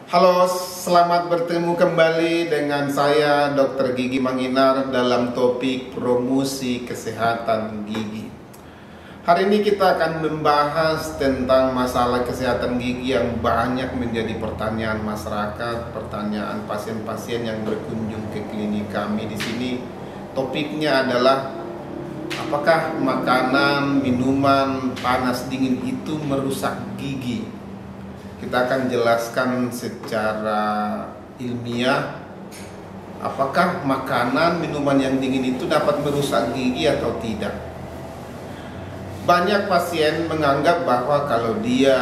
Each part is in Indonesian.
Halo, selamat bertemu kembali dengan saya Dr. Gigi Manginar dalam topik promosi kesehatan gigi. Hari ini kita akan membahas tentang masalah kesehatan gigi yang banyak menjadi pertanyaan masyarakat, pertanyaan pasien-pasien yang berkunjung ke klinik kami di sini. Topiknya adalah apakah makanan, minuman panas dingin itu merusak gigi? Kita akan jelaskan secara ilmiah apakah makanan, minuman yang dingin itu dapat merusak gigi atau tidak. Banyak pasien menganggap bahwa kalau dia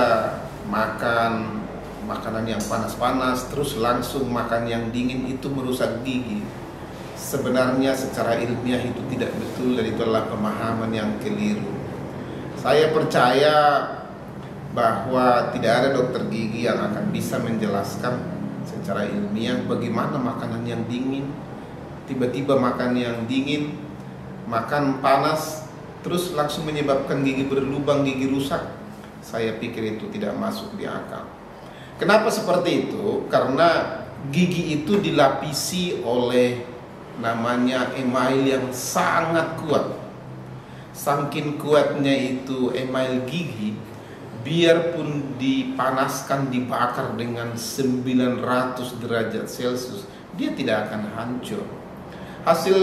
makan makanan yang panas-panas terus langsung makan yang dingin itu merusak gigi. Sebenarnya secara ilmiah itu tidak betul dan itu adalah pemahaman yang keliru. Saya percaya bahwa tidak ada dokter gigi yang akan bisa menjelaskan secara ilmiah bagaimana makanan yang dingin, tiba-tiba makan yang dingin, makan panas, terus langsung menyebabkan gigi berlubang, gigi rusak. Saya pikir itu tidak masuk di akal. Kenapa seperti itu? Karena gigi itu dilapisi oleh namanya email yang sangat kuat. Saking kuatnya itu email gigi, biarpun dipanaskan, dibakar dengan 900 derajat Celcius, dia tidak akan hancur. Hasil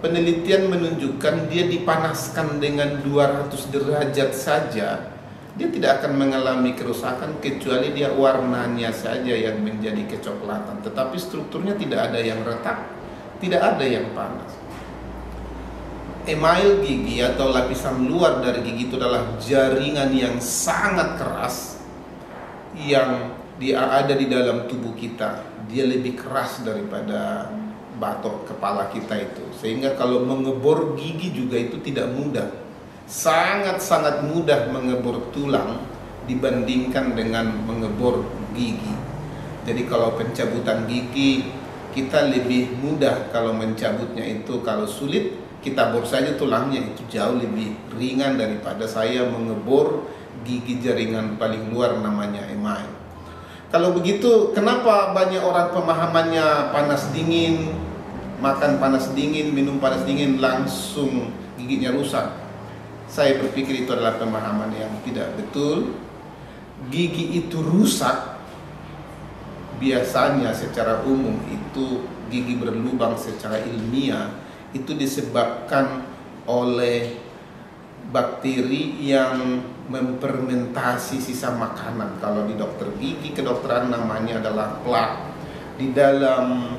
penelitian menunjukkan dia dipanaskan dengan 200 derajat saja, dia tidak akan mengalami kerusakan kecuali dia warnanya saja yang menjadi kecoklatan. Tetapi strukturnya tidak ada yang retak, tidak ada yang panas. Email gigi atau lapisan luar dari gigi itu adalah jaringan yang sangat keras yang ada di dalam tubuh kita. Dia lebih keras daripada batok kepala kita itu, sehingga kalau mengebor gigi juga itu tidak mudah. Sangat-sangat mudah mengebor tulang dibandingkan dengan mengebor gigi. Jadi kalau pencabutan gigi kita lebih mudah kalau mencabutnya itu. Kalau sulit, kita bor saja tulangnya, itu jauh lebih ringan daripada saya mengebor gigi jaringan paling luar namanya email. Kalau begitu, kenapa banyak orang pemahamannya panas dingin, makan panas dingin, minum panas dingin langsung giginya rusak? Saya berpikir itu adalah pemahaman yang tidak betul. Gigi itu rusak biasanya secara umum itu gigi berlubang secara ilmiah itu disebabkan oleh bakteri yang memfermentasi sisa makanan. Kalau di dokter gigi kedokteran namanya adalah plak. Di dalam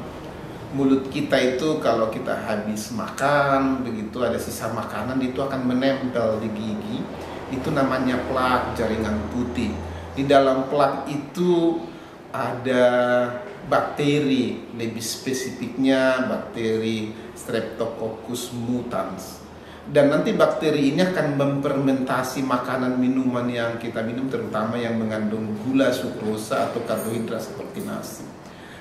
mulut kita itu kalau kita habis makan, begitu ada sisa makanan itu akan menempel di gigi. Itu namanya plak, jaringan putih. Di dalam plak itu ada bakteri, lebih spesifiknya bakteri Streptococcus mutans. Dan nanti bakteri ini akan memfermentasi makanan minuman yang kita minum, terutama yang mengandung gula, sukrosa atau karbohidrat seperti nasi.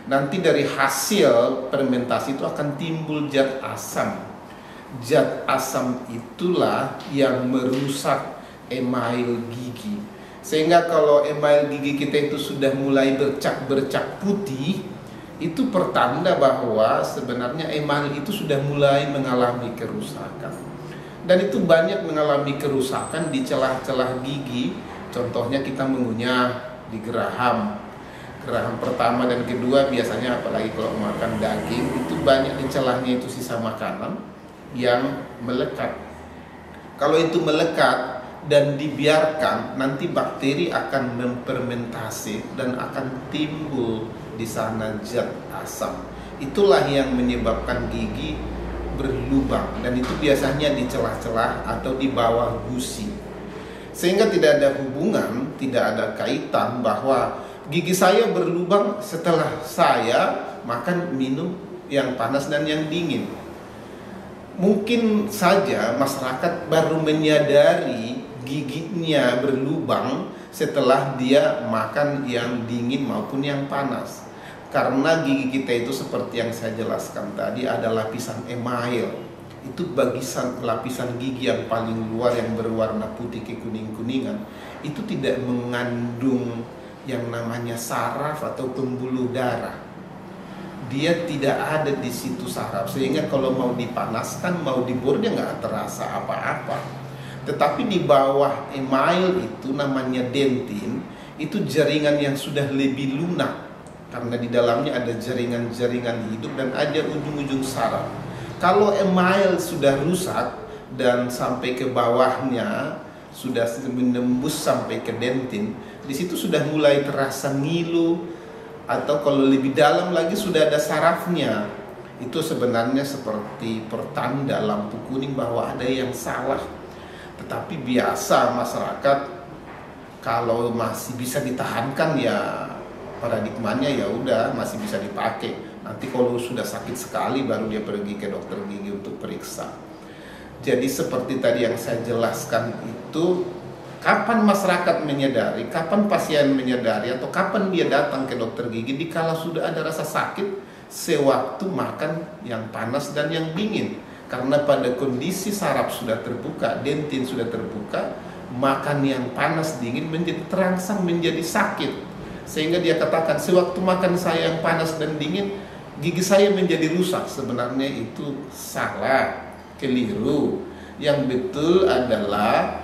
Nanti dari hasil fermentasi itu akan timbul zat asam. Zat asam itulah yang merusak email gigi. Sehingga kalau email gigi kita itu sudah mulai bercak-bercak putih, itu pertanda bahwa sebenarnya email itu sudah mulai mengalami kerusakan. Dan itu banyak mengalami kerusakan di celah-celah gigi. Contohnya kita mengunyah di geraham. Geraham pertama dan kedua biasanya, apalagi kalau makan daging, itu banyak di celahnya itu sisa makanan yang melekat. Kalau itu melekat dan dibiarkan, nanti bakteri akan memfermentasi dan akan timbul di sana zat asam. Itulah yang menyebabkan gigi berlubang, dan itu biasanya di celah-celah atau di bawah gusi. Sehingga tidak ada hubungan, tidak ada kaitan bahwa gigi saya berlubang setelah saya makan minum yang panas dan yang dingin. Mungkin saja masyarakat baru menyadari giginya berlubang setelah dia makan yang dingin maupun yang panas. Karena gigi kita itu seperti yang saya jelaskan tadi ada lapisan email. Itu lapisan gigi yang paling luar yang berwarna putih kekuning-kuningan. Itu tidak mengandung yang namanya saraf atau pembuluh darah. Dia tidak ada di situ saraf, sehingga kalau mau dipanaskan, mau dibor, dia nggak terasa apa-apa. Tetapi di bawah email itu namanya dentin, itu jaringan yang sudah lebih lunak, karena di dalamnya ada jaringan-jaringan hidup dan ada ujung-ujung saraf. Kalau email sudah rusak dan sampai ke bawahnya, sudah menembus sampai ke dentin, di situ sudah mulai terasa ngilu, atau kalau lebih dalam lagi sudah ada sarafnya. Itu sebenarnya seperti pertanda lampu kuning bahwa ada yang salah. Tetapi biasa masyarakat kalau masih bisa ditahankan, ya paradigmanya ya udah masih bisa dipakai. Nanti kalau sudah sakit sekali baru dia pergi ke dokter gigi untuk periksa. Jadi seperti tadi yang saya jelaskan itu, kapan masyarakat menyadari, kapan pasien menyadari, atau kapan dia datang ke dokter gigi dikala sudah ada rasa sakit sewaktu makan yang panas dan yang dingin. Karena pada kondisi saraf sudah terbuka, dentin sudah terbuka, makan yang panas dingin menjadi terangsang menjadi sakit. Sehingga dia katakan, sewaktu makan saya yang panas dan dingin, gigi saya menjadi rusak. Sebenarnya itu salah, keliru. Yang betul adalah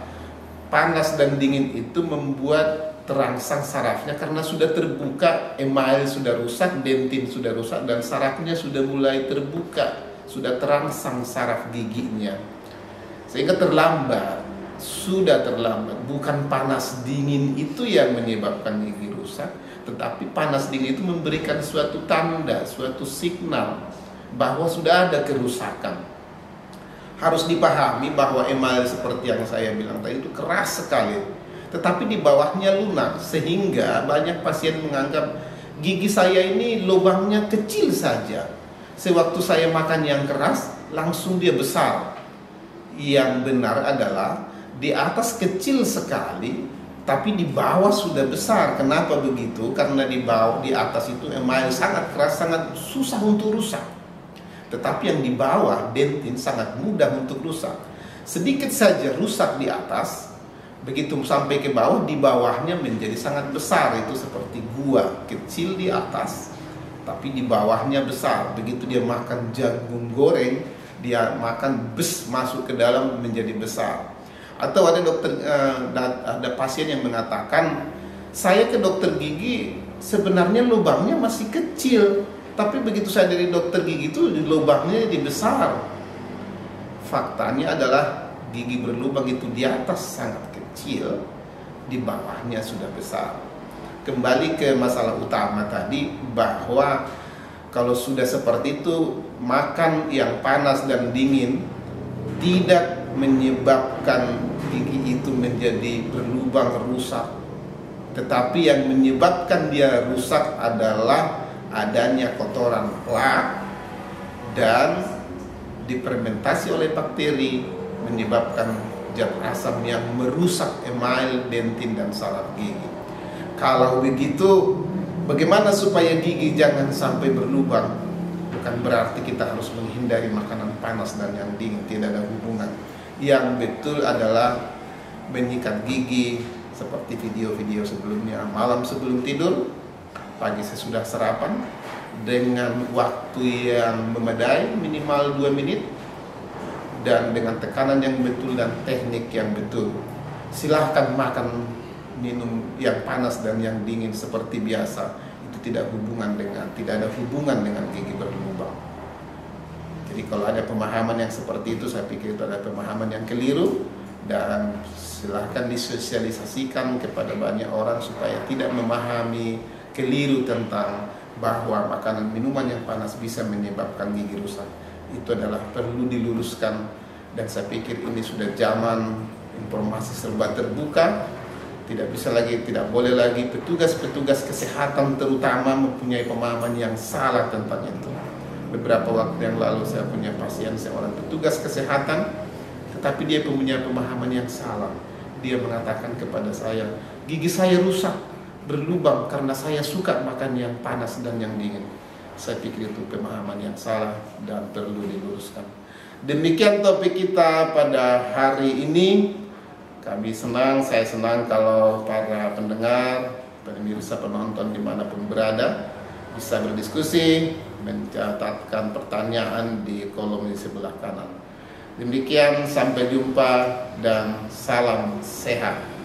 panas dan dingin itu membuat terangsang sarafnya karena sudah terbuka, email sudah rusak, dentin sudah rusak, dan sarafnya sudah mulai terbuka, sudah terangsang saraf giginya, sehingga terlambat. Sudah terlambat. Bukan panas dingin itu yang menyebabkan gigi rusak, tetapi panas dingin itu memberikan suatu tanda, suatu signal bahwa sudah ada kerusakan. Harus dipahami bahwa email seperti yang saya bilang tadi itu keras sekali, tetapi di bawahnya lunak, sehingga banyak pasien menganggap gigi saya ini lubangnya kecil saja. Sewaktu saya makan yang keras, langsung dia besar. Yang benar adalah di atas kecil sekali, tapi di bawah sudah besar. Kenapa begitu? Karena di bawah, di atas itu email sangat keras, sangat susah untuk rusak. Tetapi yang di bawah, dentin, sangat mudah untuk rusak. Sedikit saja rusak di atas, begitu sampai ke bawah, di bawahnya menjadi sangat besar. Itu seperti gua, kecil di atas, tapi di bawahnya besar. Begitu dia makan jagung goreng, dia makan masuk ke dalam menjadi besar. Atau ada ada pasien yang mengatakan, saya ke dokter gigi sebenarnya lubangnya masih kecil, tapi begitu saya dari dokter gigi itu lubangnya jadi besar. Faktanya adalah gigi berlubang itu di atas sangat kecil, di bawahnya sudah besar. Kembali ke masalah utama tadi, bahwa kalau sudah seperti itu, makan yang panas dan dingin tidak menyebabkan gigi itu menjadi berlubang rusak, tetapi yang menyebabkan dia rusak adalah adanya kotoran plak dan difermentasi oleh bakteri, menyebabkan zat asam yang merusak email, dentin, dan saraf gigi. Kalau begitu, bagaimana supaya gigi jangan sampai berlubang? Bukan berarti kita harus menghindari makanan panas dan yang dingin, tidak ada hubungan. Yang betul adalah menyikat gigi seperti video-video sebelumnya. Malam sebelum tidur, pagi sesudah sarapan, dengan waktu yang memadai, minimal 2 menit, dan dengan tekanan yang betul dan teknik yang betul. Silahkan makan, minum yang panas dan yang dingin seperti biasa. Itu tidak ada hubungan dengan gigi berlubang. Jadi kalau ada pemahaman yang seperti itu, saya pikir itu adalah pemahaman yang keliru, dan silahkan disosialisasikan kepada banyak orang supaya tidak memahami keliru tentang bahwa makanan minuman yang panas bisa menyebabkan gigi rusak. Itu adalah perlu diluruskan, dan saya pikir ini sudah zaman informasi serba terbuka. Tidak boleh lagi petugas-petugas kesehatan terutama mempunyai pemahaman yang salah tentang itu. Beberapa waktu yang lalu saya punya pasien seorang petugas kesehatan, tetapi dia punya pemahaman yang salah. Dia mengatakan kepada saya, gigi saya rusak, berlubang karena saya suka makan yang panas dan yang dingin. Saya pikir itu pemahaman yang salah dan perlu diluruskan. Demikian topik kita pada hari ini. Saya senang kalau para pendengar, pemirsa penonton dimanapun berada bisa berdiskusi, mencatatkan pertanyaan di kolom di sebelah kanan. Demikian, sampai jumpa dan salam sehat.